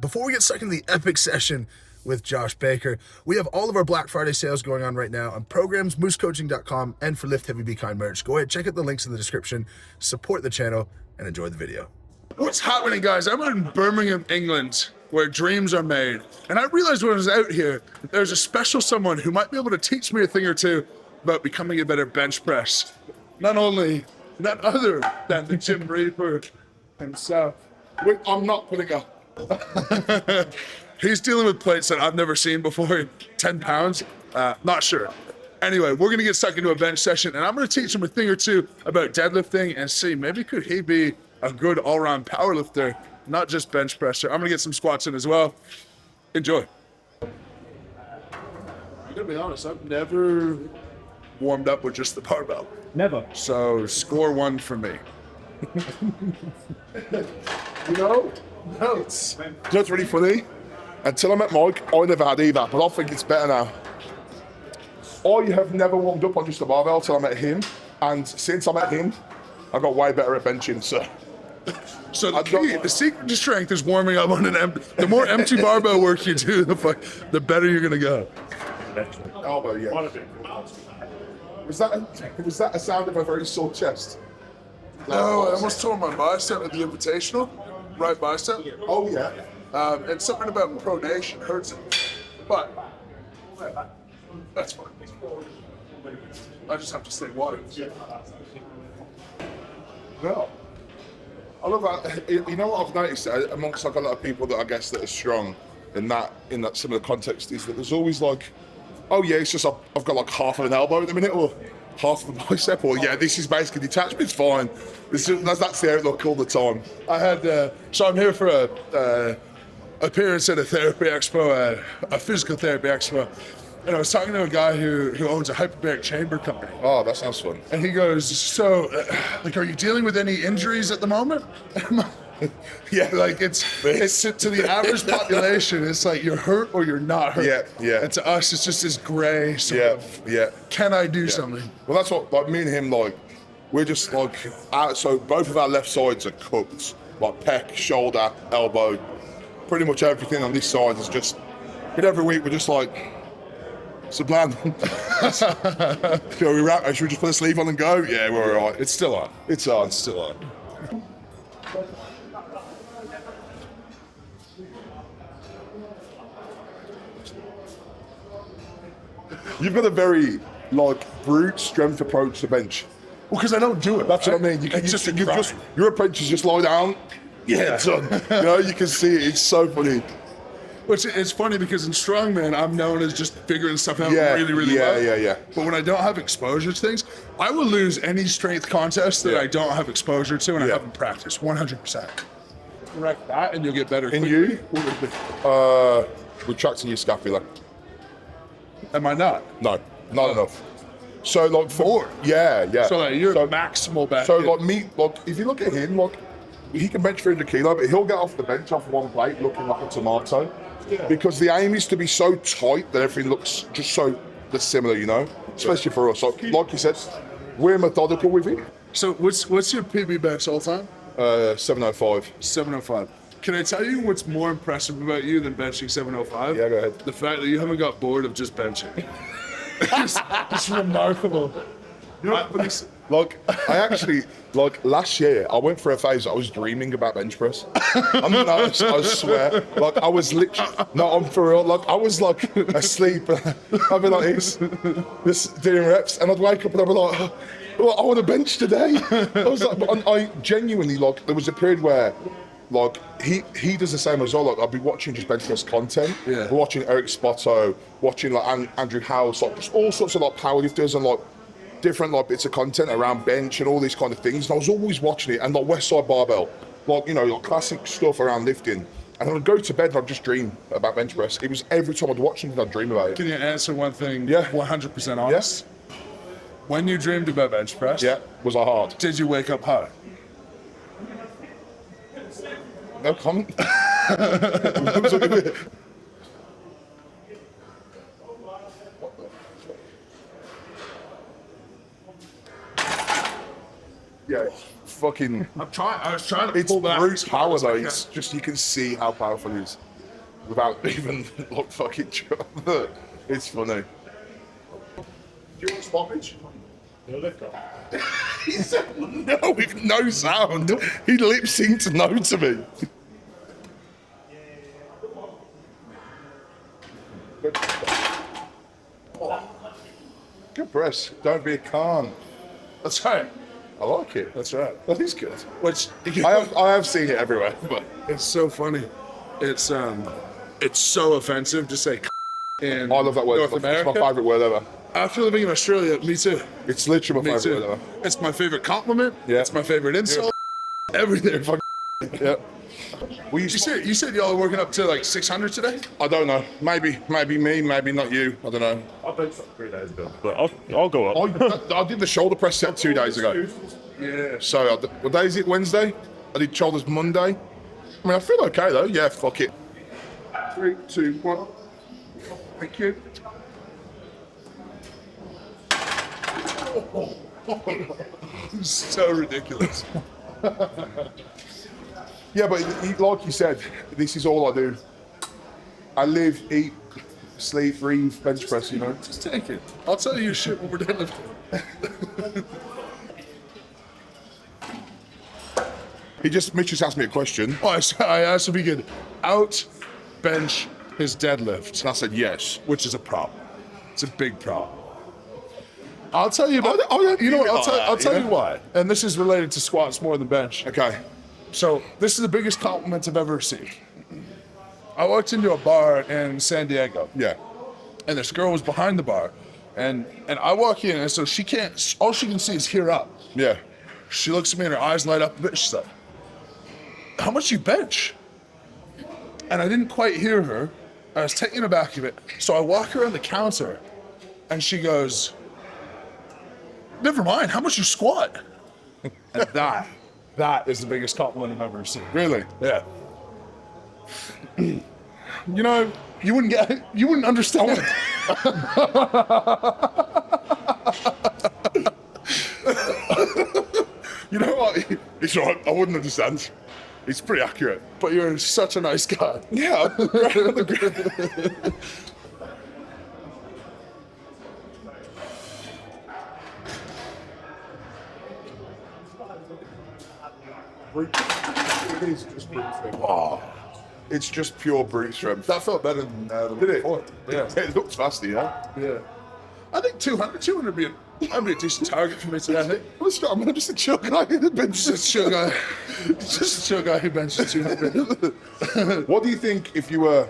before we get stuck into the epic session with Josh Baker, we have all of our Black Friday sales going on right now on programs, moosecoaching.com, and for Lift Heavy Be Kind merch. Go ahead, check out the links in the description, support the channel, and enjoy the video. What's happening, guys? I'm in Birmingham, England, where dreams are made. And I realized when I was out here, there's a special someone who might be able to teach me a thing or two about becoming a better bench press. None other than the Gym Reaper himself. Wait, I'm not putting up. He's dealing with plates that I've never seen before. 10 pounds, not sure. Anyway, we're gonna get stuck into a bench session and I'm gonna teach him a thing or two about deadlifting and see, maybe could he be a good all-around power lifter, not just bench presser. I'm gonna get some squats in as well. Enjoy. I'm gonna be honest, I've never warmed up with just the barbell. Never. So score 1 for me. You know what's really funny? Until I met Mike, I never had either, but I think it's better now. I have never warmed up on just a barbell until I met him, and since I met him, I got way better at benching, so. So the secret to strength is warming up on an empty. The more empty barbell work you do, the better you're gonna go. Elbow, yeah. Was that a sound of a very sore chest? No, I almost tore my bicep at the Invitational, right bicep. Oh yeah. And something about pronation hurts it, but that's fine. I just have to stay water. No. I love that. You know what I've noticed amongst like a lot of people that I guess that are strong in that similar context is that there's always like, oh yeah, it's just I've got like half of an elbow at the minute or half of a bicep, or yeah, this is basically detached, it's fine. That's the outlook all the time. I had so I'm here for a appearance at a therapy expo, a physical therapy expo. And I was talking to a guy who owns a hyperbaric chamber company. Oh, that sounds fun. And he goes, so, like, are you dealing with any injuries at the moment? Yeah, like it's to the average population, it's like you're hurt or you're not hurt. Yeah, yeah. And to us, it's just this gray sort of, can I do something? Well, that's what, like me and him, like, we're just like, so both of our left sides are cooked. Like pec, shoulder, elbow, pretty much everything on this side is just, but every week we're just like, Sublime. Should we wrap? Should we just put a sleeve on and go? Yeah, we're all right. It's still on. It's on. It's still on. You've got a very brute strength approach to bench. Well, because I don't do it. That's what I mean. Your approach is just lie down. Yeah, it's done. You know, you can see it. It's so funny. Which it's funny because in strongman, I'm known as just figuring stuff out really well. Yeah. But when I don't have exposure to things, I will lose any strength contest that I don't have exposure to and I haven't practiced, 100%. Correct that and you'll get better. And you? Retracting your scapula. Am I not? No, not enough. So like Four? Yeah. So like you're maximal back. So like me, if you look at him, he can bench 300 kilo, but he'll get off the bench off one plate looking like a tomato. Yeah. Because the aim is to be so tight that everything looks just so similar, you know? Especially for us. Like you said, we're methodical with it. So what's your PB bench all time? 705. 705. Can I tell you what's more impressive about you than benching 705? Yeah, go ahead. The fact that you haven't got bored of just benching. It's remarkable. You know, I actually, last year, I went for a phase I was dreaming about bench press. I swear. I was literally, no, I'm for real. I was asleep. I'd be like this, doing reps, and I'd wake up and I'd be like, oh, I want to bench today. I was like, but I genuinely, there was a period where, he does the same as well. I'll be watching just bench press content. Yeah. We're watching Eric Spotto, watching Andrew House, just all sorts of powerlifters and different bits of content around bench and all these kind of things. And I was always watching it and Westside Barbell, classic stuff around lifting. And I'd go to bed and I'd just dream about bench press. It was every time I'd watch something, I'd dream about it. Can you answer one thing? Yeah. 100% honest? Yeah. When you dreamed about bench press? Yeah. Was I hard? Did you wake up high? No comment. Yeah, fucking. I was trying to It's pull that. brute power though. It's just, you can see how powerful he is. without even look fucking sure. It's funny. Do you want stoppage? He said no with no sound. He lip synced no to me. Good press. Don't be a con. That's right. I like it. That's right. That is good. Which I have seen it everywhere, but it's so funny. It's so offensive to say in I love that word. North It's America. my favourite word ever. After living in Australia, me too. It's literally my Me favourite too. word ever. It's my favorite compliment. Yeah. It's my favorite insult. Everything. Yeah. We You used said y'all are working up to like 600 today? I don't know. Maybe me, maybe not you. I don't know. I benched that 3 days ago, but I'll go up. I did the shoulder press set 2 days ago. Yeah. So, what day is it? Wednesday? I did shoulders Monday. I mean, I feel okay though. Yeah, fuck it. 3, 2, 1. Thank you. So ridiculous. Yeah, but like you said, this is all I do. I live, eat, sleep, breathe, bench press, you know. Just take it. I'll tell you your shit when we're deadlifting. Mitch just asked me a question. Oh, I asked if he could out bench his deadlift, And I said yes. which is a problem. It's a big problem. I'll tell you about. you know what? I'll tell you you know? why. And this is related to squats more than bench. Okay. So this is the biggest compliment I've ever received. I walked into a bar in San Diego, Yeah. and this girl was behind the bar, and I walk in, and so she can't. All she can see is here up. Yeah. She looks at me, and her eyes light up a bit. She's like, "How much you bench?" And I didn't quite hear her. I was taken aback of it. So I walk around the counter, and she goes, "Never mind. How much you squat?" And that is the biggest compliment I've ever received. Really? Yeah. You know, you wouldn't understand. You know what? It's all right. I wouldn't understand. It's pretty accurate. But you're such a nice guy. Yeah. It's just pure brute strength. That felt better than the Did it? before. Yeah. It looks faster, yeah. Yeah. I think 200 would be that'd be a decent target for me today, I think. I'm just a chill guy in the bench. Just a chill guy. Just a chill guy who benches 200. What do you think if you were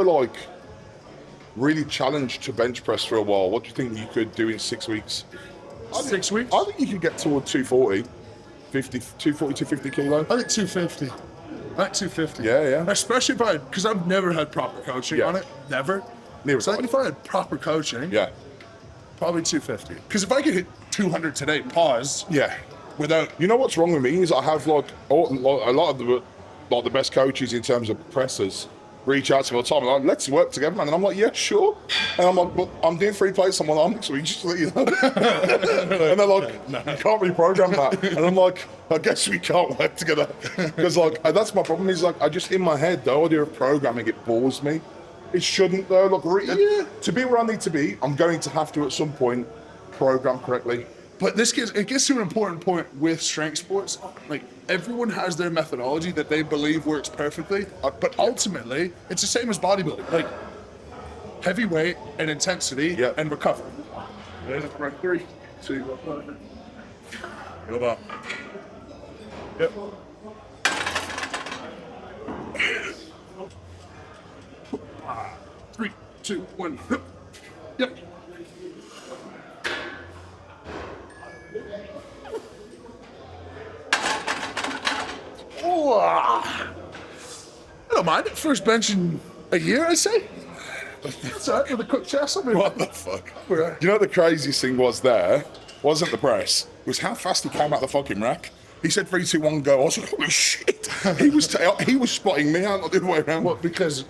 like really challenged to bench press for a while? What do you think you could do in 6 weeks? 6 weeks? I think you could get toward 240, 250 kilo. I think 250. I think 250. Yeah, yeah. Especially because I've never had proper coaching Yeah. on it. Never. Neither So I have think if I had proper coaching, Yeah, probably 250. Because if I could hit 200 today, pause, yeah. without. You know what's wrong with me is I have a lot of the best coaches in terms of pressers reach out to me all the time. Like, let's work together, man. And I'm like, yeah, sure. And I'm like, but I'm doing 3 plates on one arm next week, just to let you know. And they're like, you can't reprogram that. And I'm like, I guess we can't work together. Because like, that's my problem. Is like, I just in my head, the idea of programming, it bores me. It shouldn't though. Look, to be where I need to be, I'm going to have to at some point program correctly. But it gets to an important point with strength sports. Like, everyone has their methodology that they believe works perfectly, but ultimately, it's the same as bodybuilding. Like, heavy weight and intensity and recovery. Right, 3, 2, 1. Go about. Yep. Three, 2, 1. Yep. I don't mind it. First bench in a year, I'd say. That's all right, with a quick chest. I mean, What the fuck? Right. You know what the craziest thing was there? Wasn't the press. It was how fast he came out the fucking rack. He said 3, 2, 1, go. I was like, holy shit. He was spotting me out, not the other way around. Well, because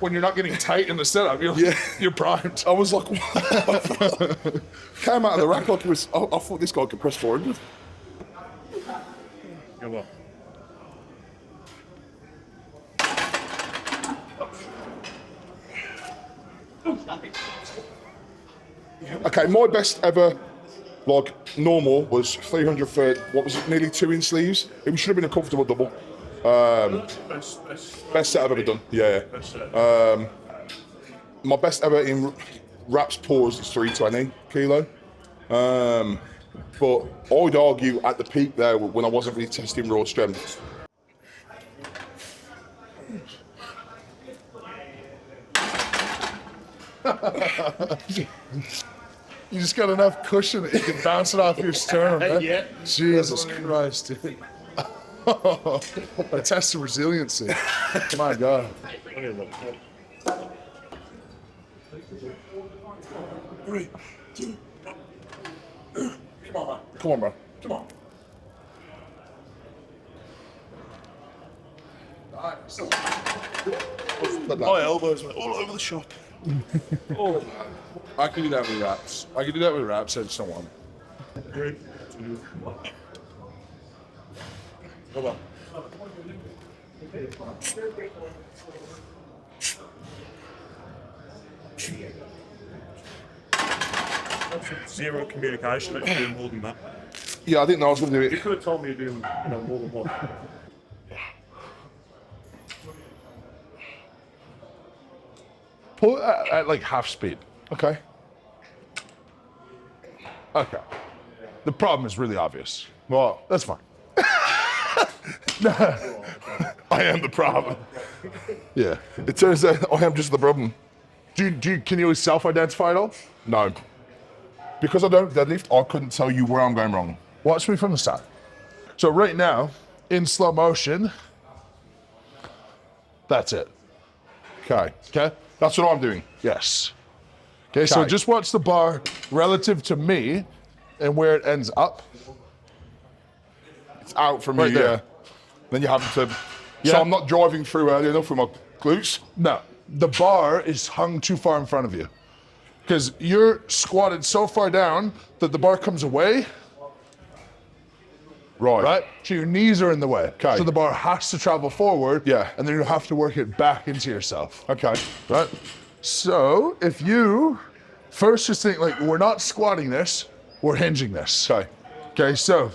when you're not getting tight in the setup, you're primed. I was like, what? Came out of the rack like it was, I thought this guy could press 400. Go on. Okay, my best ever, like, normal was 300 for, what was it, nearly 2-inch sleeves? It should have been a comfortable double. Best set I've ever done, yeah. My best ever in wraps pause is 320 kilo. But I'd argue at the peak there, when I wasn't really testing raw strength, You just got enough cushion that you can bounce it off your sternum, man. Yeah. Jesus Christ, dude. A test of resiliency. My God. Come on, bro. Come on. My elbows went all over the shop. Oh, I can do that with wraps. I just don't want it. 3, 2, 1. Come on. Zero communication. Let's do more than that. yeah, I didn't know I was going to do You it. could have told me you're doing more than one. Pull it at like half speed. Okay. Okay. The problem is really obvious. Well, That's fine. I am the problem. Yeah. It turns out I am just the problem. Can you self-identify at all? No. Because I don't deadlift, I couldn't tell you where I'm going wrong. Watch me from the side. So right now, in slow motion, that's it. Okay. Okay? That's what I'm doing. Yes. Okay, so Okay. just watch the bar relative to me and where it ends up. It's out from Right you, there. yeah. Then you have to... Yeah. So I'm not driving through early enough with my glutes? No, the bar is hung too far in front of you. Because you're squatted so far down that the bar comes away, right? So your knees are in the way. Okay. So the bar has to travel forward. Yeah. And then you have to work it back into yourself. Okay. Right? So if you first just think like, we're not squatting this, we're hinging this. Okay. Okay, so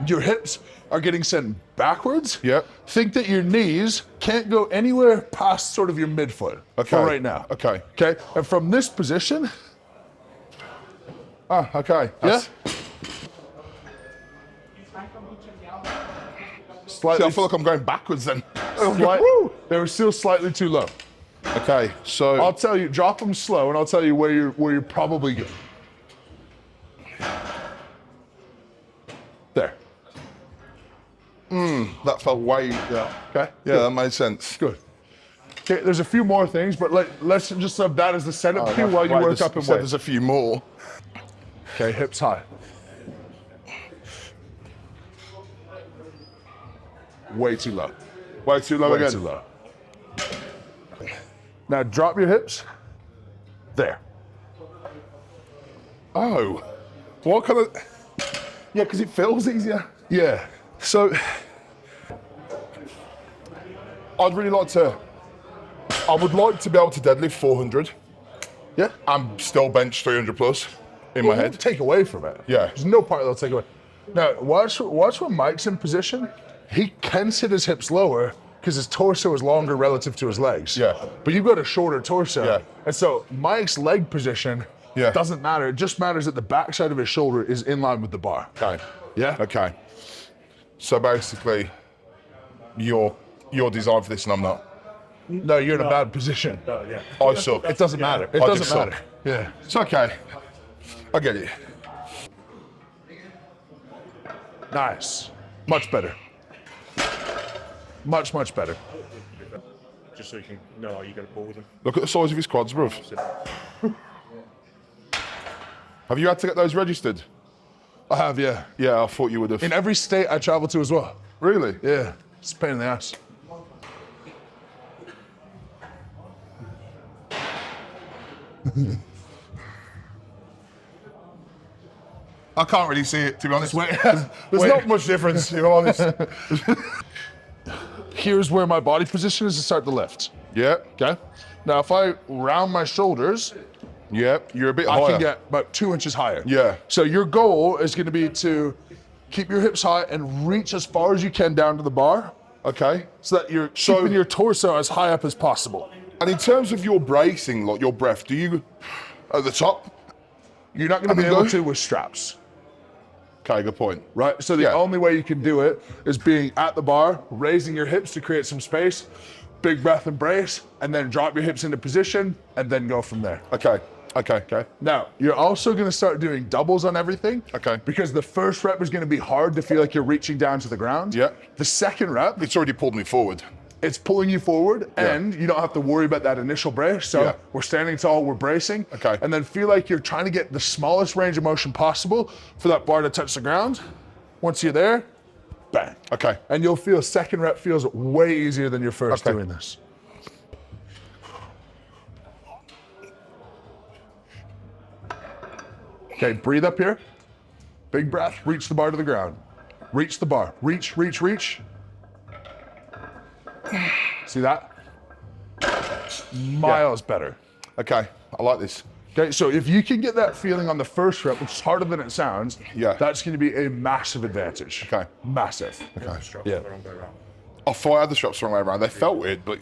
your hips are getting sent backwards. Yep. Think that your knees can't go anywhere past sort of your midfoot Okay. for right now. Okay. Okay, and from this position, Ah, okay. yeah, See, slightly, I feel like I'm going backwards then. they were still slightly too low. Okay, so... I'll tell you, drop them slow, and I'll tell you where you're probably good. There. that felt way... Yeah, Okay. yeah, that made sense. Good. Okay, there's a few more things, but let's just have that as the setup Oh, cue while you right, work there's- up and said weight. there's a few more. Okay, hips high. Way too low. Way too low Way again. too low. Now drop your hips. There. Oh. What kind of... Yeah, because it feels easier. Yeah. So, I'd really like to... I would like to be able to deadlift 400 Yeah. and still bench 300 plus in my head. Take away from it. Yeah. There's no part they'll take away. Now watch when Mike's in position. He can sit his hips lower because his torso is longer relative to his legs. Yeah. But you've got a shorter torso. Yeah. And so Mike's leg position doesn't matter. It just matters that the backside of his shoulder is in line with the bar. Okay. Yeah. Okay. So basically, you're designed for this and I'm not. No, you're in a bad position. Yeah. I suck. It doesn't matter. It I doesn't just matter. suck. Yeah. It's okay. I get it. Nice. Much better. Much, much better. Just so you can know how you're going to pull with them. Look at the size of his quads, bruv. Have you had to get those registered? I have, yeah. Yeah, I thought you would have. In every state I travel to as well. Really? Yeah. It's a pain in the ass. I can't really see it, to be honest. There's There's not much difference, if I'm honest. here's where my body position is to start the lift. Yeah. Okay. Now, if I round my shoulders, Yeah. You're a bit I higher. can get about 2 inches higher. Yeah. So your goal is going to be to keep your hips high and reach as far as you can down to the bar, Okay. so that you're keeping your torso as high up as possible. And in terms of your bracing, like your breath, do you at the top? You're not going to be able to with straps, Okay, good point. right? So the Yeah. only way you can do it is being at the bar, raising your hips to create some space, big breath and brace, and then drop your hips into position, and then go from there. Okay. Okay. Now, you're also going to start doing doubles on everything. Okay. Because the first rep is going to be hard to feel like you're reaching down to the ground. Yeah. The second rep, It's already pulled me forward. it's pulling you forward, Yeah. and you don't have to worry about that initial brace. So Yeah. we're standing tall, we're bracing. Okay. And then feel like you're trying to get the smallest range of motion possible for that bar to touch the ground. Once you're there, bang. Okay. And you'll feel second rep feels way easier than your first Okay. doing this. Okay, breathe up here. Big breath, reach the bar to the ground. Reach the bar, reach. See that? Miles better. Okay. I like this. Okay, so if you can get that feeling on the first rep, which is harder than it sounds, Yeah. that's gonna be a massive advantage. Okay. Massive. Yeah. I thought I had the straps the wrong way around. They felt weird, but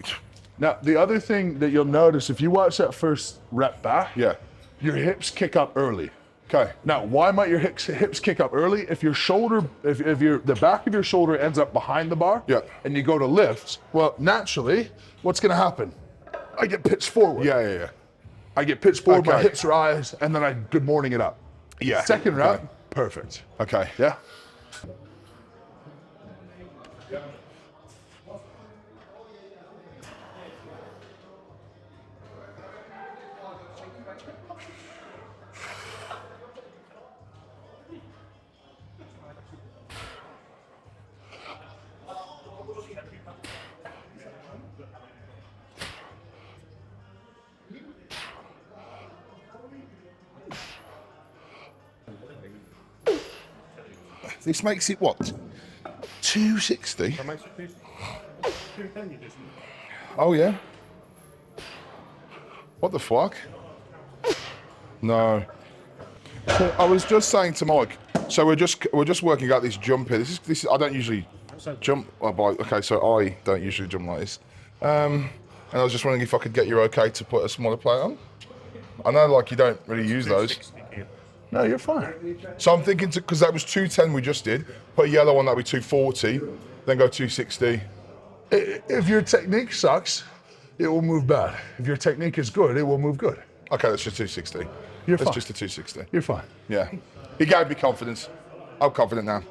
Now, the other thing that you'll notice, if you watch that first rep back, yeah. your hips kick up early. Okay. Now, why might your hips kick up early? If your shoulder, if the back of your shoulder ends up behind the bar, Yeah. and you go to lift, well, naturally, what's gonna happen? I get pitched forward. Yeah. I get pitched forward, my Okay. hips rise, and then I good morning it up. Yeah. Second rep, Okay. perfect. Okay. Yeah. This makes it what? 260? Oh yeah. What the fuck? No. So I was just saying to Mike. So we're just working out this jump here. This is I don't usually jump. Okay, so I don't usually jump like this. And I was just wondering if I could get you okay to put a smaller plate on. I know like you don't really use those. No, you're fine. So I'm thinking because that was 210 we just did. Put a yellow on, that'll be 240. Then go 260. If your technique sucks, it will move bad. If your technique is good, it will move good. Okay, that's just 260. You're That's fine. just a 260. You're fine. Yeah. He gave me confidence. I'm confident now.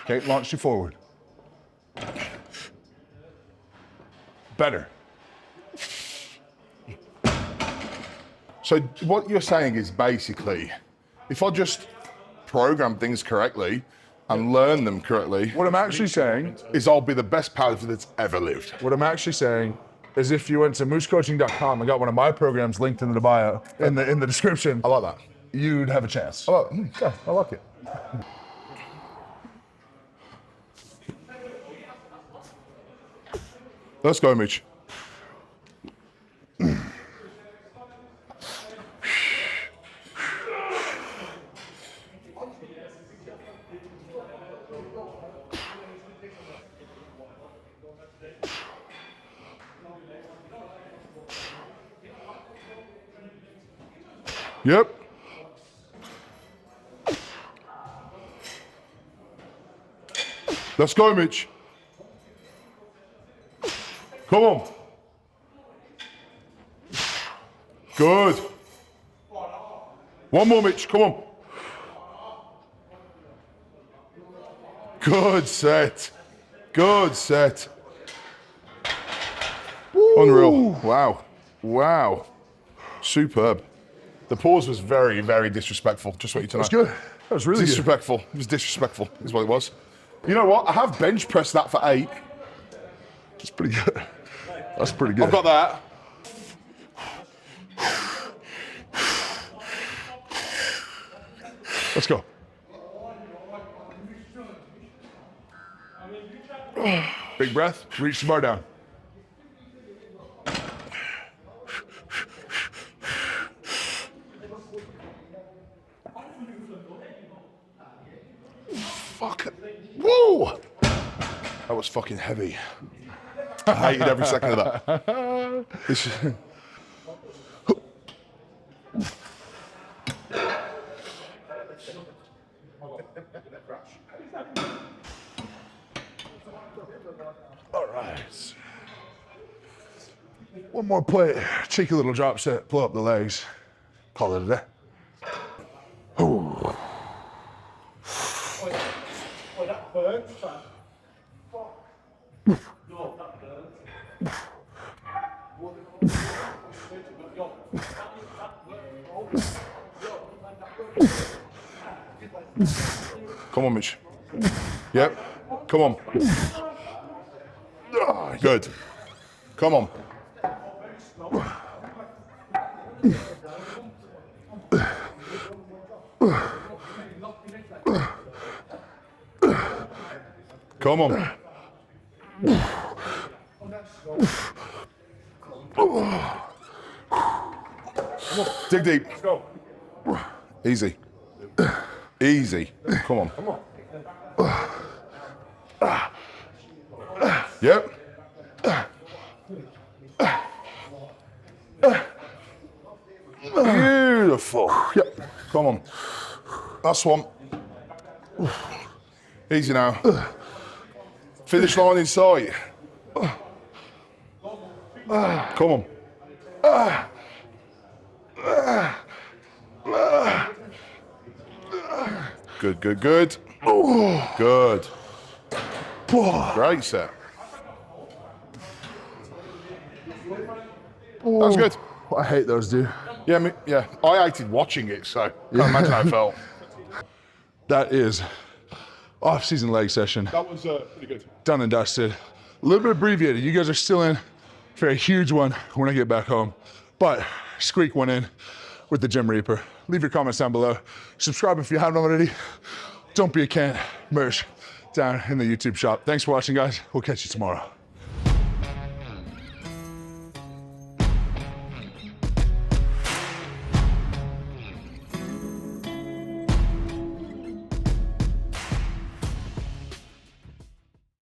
Okay, launch you forward. Better. So what you're saying is basically, if I just program things correctly and learn them correctly, What I'm actually saying, is I'll be the best powerlifter that's ever lived. what I'm actually saying is if you went to moosecoaching.com and got one of my programs linked in the bio, in the description, I like that. you'd have a chance. I like, Yeah, I like it. Let's go, Mitch. Yep. Let's go, Mitch. Come on. Good. One more, Mitch. Come on. Good set. Good set. Unreal. Wow. Wow. Superb. The pause was very, very disrespectful. Just want you to know. That's good. That was really good. Disrespectful. It was disrespectful, is what it was. You know what? I have bench pressed that for 8. That's pretty good. That's pretty good. I've got that. Let's go. Big breath, reach the bar down. Fuck. Woo! That was fucking heavy. I hated every second of that. All right. One more plate, cheeky little drop set, pull up the legs, call it a day. Ooh. Come on, Mitch. Yep. Come on. Good. Come on. Come on. Dig deep. Easy. Easy. Come on. Yep. Beautiful. Yep. Come on. That's one. Easy now. Finish line in sight. Come on. Good, good, good. Good. Great set. That's good. I hate those, dude. Yeah, I hated watching it, so can't imagine how I felt. That is off-season leg session. That was pretty good. Done and dusted. A little bit abbreviated. You guys are still in for a huge one when I get back home. But squeak one in with the Gym Reaper. Leave your comments down below. Subscribe if you haven't already. Don't be a Kent merch down in the YouTube shop. Thanks for watching, guys. We'll catch you tomorrow.